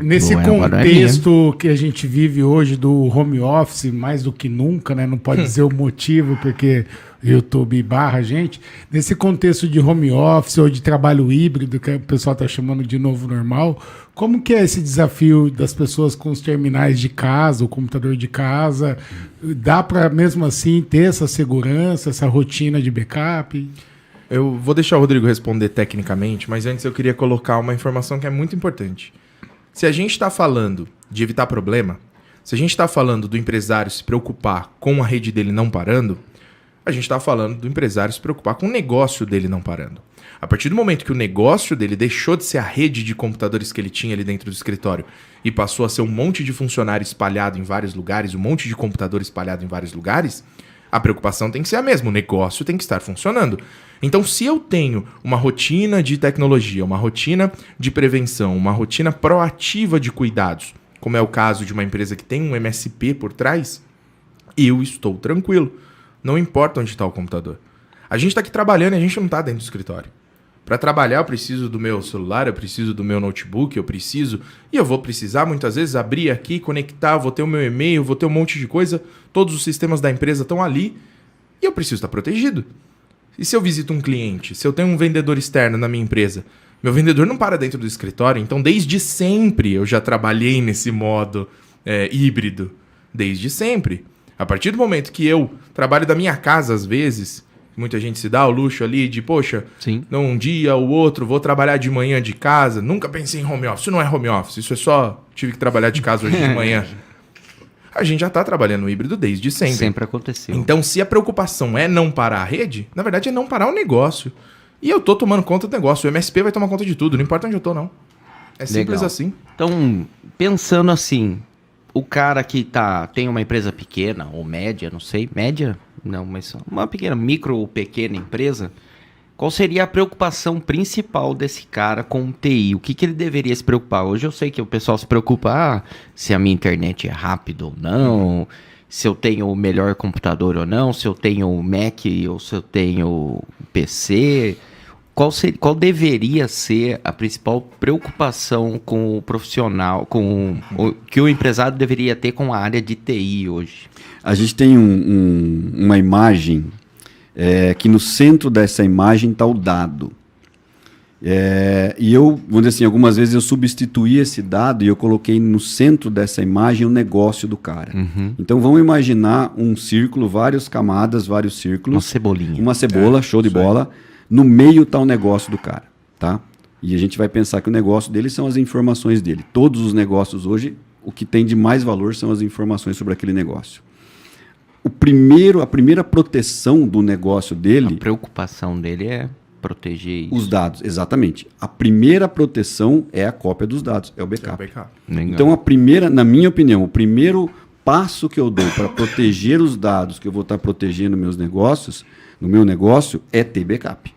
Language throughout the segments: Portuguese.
Nesse contexto que a gente vive hoje do home office, mais do que nunca, né? Não pode dizer o motivo, porque o YouTube barra a gente. Nesse contexto de home office ou de trabalho híbrido, que o pessoal está chamando de novo normal, como que é esse desafio das pessoas com os terminais de casa, o computador de casa? Dá para, mesmo assim, ter essa segurança, essa rotina de backup? Eu vou deixar o Rodrigo responder tecnicamente, mas antes eu queria colocar uma informação que é muito importante. Se a gente está falando de evitar problema, se a gente está falando do empresário se preocupar com a rede dele não parando, a gente está falando do empresário se preocupar com o negócio dele não parando. A partir do momento que o negócio dele deixou de ser a rede de computadores que ele tinha ali dentro do escritório e passou a ser um monte de funcionário espalhado em vários lugares, um monte de computador espalhado em vários lugares, a preocupação tem que ser a mesma, o negócio tem que estar funcionando. Então, se eu tenho uma rotina de tecnologia, uma rotina de prevenção, uma rotina proativa de cuidados, como é o caso de uma empresa que tem um MSP por trás, eu estou tranquilo. Não importa onde está o computador. A gente está aqui trabalhando e a gente não está dentro do escritório. Para trabalhar, eu preciso do meu celular, eu preciso do meu notebook, e eu vou precisar muitas vezes abrir aqui, conectar, vou ter o meu e-mail, vou ter um monte de coisa, todos os sistemas da empresa estão ali, e eu preciso estar protegido. E se eu visito um cliente, se eu tenho um vendedor externo na minha empresa, meu vendedor não para dentro do escritório, então desde sempre eu já trabalhei nesse modo híbrido, desde sempre. A partir do momento que eu trabalho da minha casa às vezes, muita gente se dá o luxo ali de, poxa, um dia ou outro vou trabalhar de manhã de casa, nunca pensei em home office, isso não é home office, isso é só tive que trabalhar de casa hoje de manhã. A gente já está trabalhando no híbrido desde sempre. Sempre aconteceu. Então, se a preocupação é não parar a rede, na verdade é não parar o negócio. E eu tô tomando conta do negócio. O MSP vai tomar conta de tudo, não importa onde eu tô, não. É simples assim. Então, pensando assim, o cara que tem uma empresa pequena ou média, não sei, média? Não, mas uma pequena, micro ou pequena empresa, qual seria a preocupação principal desse cara com o TI? O que ele deveria se preocupar? Hoje eu sei que o pessoal se preocupa se a minha internet é rápida ou não, se eu tenho o melhor computador ou não, se eu tenho o Mac ou se eu tenho PC. Qual deveria ser a principal preocupação com o profissional, que o empresário deveria ter com a área de TI hoje? A gente tem uma imagem que no centro dessa imagem está o dado. E eu, vamos dizer assim, algumas vezes eu substituí esse dado e eu coloquei no centro dessa imagem o negócio do cara. Uhum. Então vamos imaginar um círculo, várias camadas, vários círculos. Uma cebolinha. Uma cebola, show de bola. No meio está o negócio do cara, tá? E a gente vai pensar que o negócio dele são as informações dele. Todos os negócios hoje, o que tem de mais valor são as informações sobre aquele negócio. A primeira proteção do negócio dele... A preocupação dele é proteger isso. Os dados, exatamente. A primeira proteção é a cópia dos dados, é o backup. Então, na minha opinião, o primeiro passo que eu dou para proteger os dados que eu vou estar protegendo meus negócios, no meu negócio, é ter backup.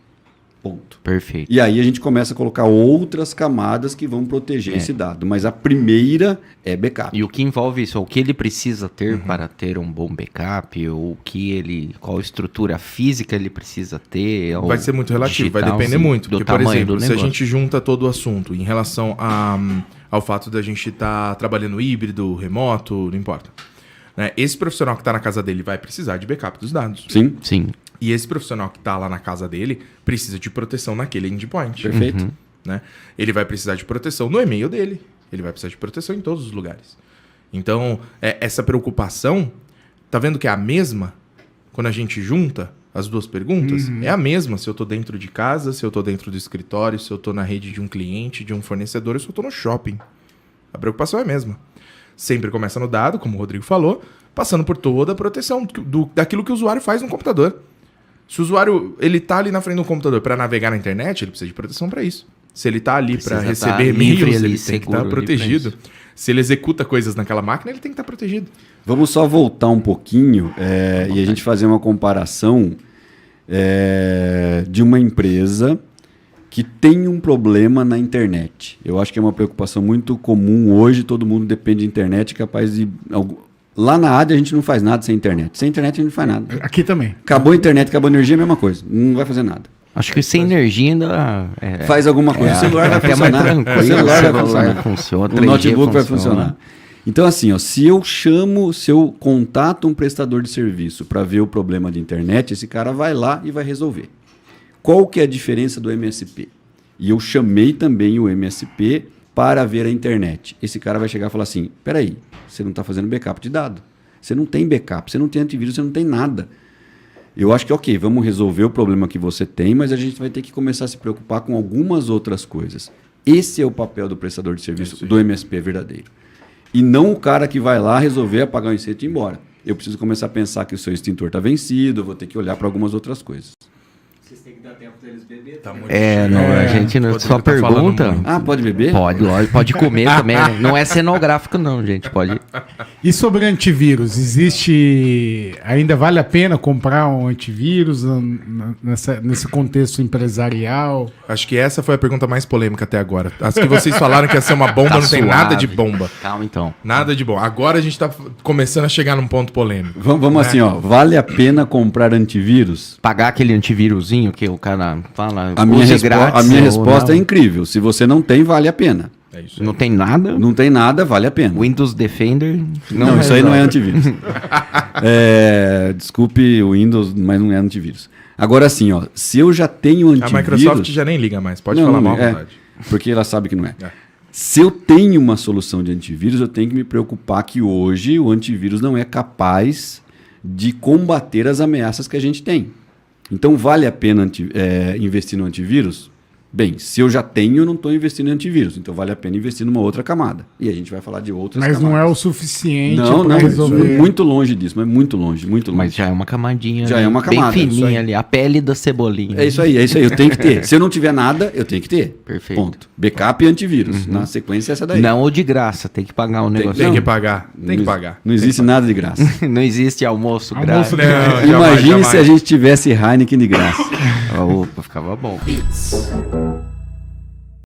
Ponto. Perfeito. E aí a gente começa a colocar outras camadas que vão proteger esse dado. Mas a primeira é backup. E o que envolve isso? O que ele precisa ter para ter um bom backup? Ou qual estrutura física ele precisa ter? Vai ser muito relativo, vai depender muito. Porque, por exemplo, se a gente junta todo o assunto em relação ao fato da gente estar trabalhando híbrido, remoto, não importa. Né? Esse profissional que está na casa dele vai precisar de backup dos dados. Sim. Sim. E esse profissional que está lá na casa dele precisa de proteção naquele endpoint. Perfeito. Né? Ele vai precisar de proteção no e-mail dele. Ele vai precisar de proteção em todos os lugares. Então, essa preocupação, tá vendo que é a mesma? Quando a gente junta as duas perguntas, é a mesma se eu estou dentro de casa, se eu estou dentro do escritório, se eu estou na rede de um cliente, de um fornecedor, ou se eu estou no shopping. A preocupação é a mesma. Sempre começa no dado, como o Rodrigo falou, passando por toda a proteção daquilo que o usuário faz no computador. Se o usuário está ali na frente do computador para navegar na internet, ele precisa de proteção para isso. Se ele está ali para receber e-mails, ele tem que estar protegido. Se ele executa coisas naquela máquina, ele tem que estar protegido. Vamos só voltar um pouquinho e a gente fazer uma comparação de uma empresa que tem um problema na internet. Eu acho que é uma preocupação muito comum hoje, todo mundo depende de internet, capaz de... Lá na AD a gente não faz nada sem internet. Sem internet a gente não faz nada. Aqui também. Acabou a internet, acabou a energia, é a mesma coisa. Não vai fazer nada. Acho que sem energia ainda... Faz alguma coisa. O celular vai até mais funcionar. tranquilo, O celular vai funcionar. funciona. O 3G notebook vai funciona. funcionar. Então, assim, ó, se eu contato um prestador de serviço para ver o problema de internet, esse cara vai lá e vai resolver. Qual que é a diferença do MSP? E eu chamei também o MSP para ver a internet. Esse cara vai chegar e falar assim, peraí, você não está fazendo backup de dado. Você não tem backup, você não tem antivírus, você não tem nada. Eu acho que, ok, vamos resolver o problema que você tem, mas a gente vai ter que começar a se preocupar com algumas outras coisas. Esse é o papel do prestador de serviço, do MSP verdadeiro. E não o cara que vai lá resolver apagar o incêndio e ir embora. Eu preciso começar a pensar que o seu extintor está vencido, eu vou ter que olhar para algumas outras coisas. Vocês têm que dar tempo deles beber. Tá muito A gente não só Rodrigo tá falando pergunta. muito. Ah, pode beber? Pode, lógico, pode comer também. Não é cenográfico não, gente, pode. E sobre antivírus, ainda vale a pena comprar um antivírus nesse contexto empresarial? Acho que essa foi a pergunta mais polêmica até agora. As que vocês falaram que ia ser uma bomba, Tá não tem suave. nada de bomba. Calma então. Nada de bom. Agora a gente tá começando a chegar num ponto polêmico. Vamos assim, ó. Vale a pena comprar antivírus? Pagar aquele antivírusinho que o cara fala, A minha, use grátis a minha ou resposta não. é incrível. Se você não tem, vale a pena. É isso aí. Não tem nada? Não tem nada, vale a pena. Windows Defender? Não, isso aí não é antivírus. Desculpe o Windows, mas não é antivírus. Agora sim, ó, se eu já tenho A antivírus... Microsoft já nem liga mais. Pode falar mal à vontade. Porque ela sabe que não é. É. Se eu tenho uma solução de antivírus, eu tenho que me preocupar que hoje o antivírus não é capaz de combater as ameaças que a gente tem. Então, vale a pena investir no antivírus? Bem, se eu já tenho, eu não estou investindo em antivírus. Então, vale a pena investir numa outra camada. E a gente vai falar de outras Mas camadas. não é o suficiente Não, para não, resolver. muito longe disso, mas muito longe, muito longe. Mas já é uma camadinha. Já né? é uma camada, Bem isso fininha aí. ali. A pele da cebolinha. É isso aí, eu tenho que ter. Se eu não tiver nada, eu tenho que ter. Perfeito. Ponto. Backup e antivírus. Na sequência, essa daí. Não ou de graça. Tem que pagar um negócio. Tem Não. que pagar. Tem que pagar. Não existe nada de graça. Não existe almoço Almoço grátis. grátis. Não, Imagine jamais, se a gente tivesse Heineken de graça. Opa, ficava bom. Beats.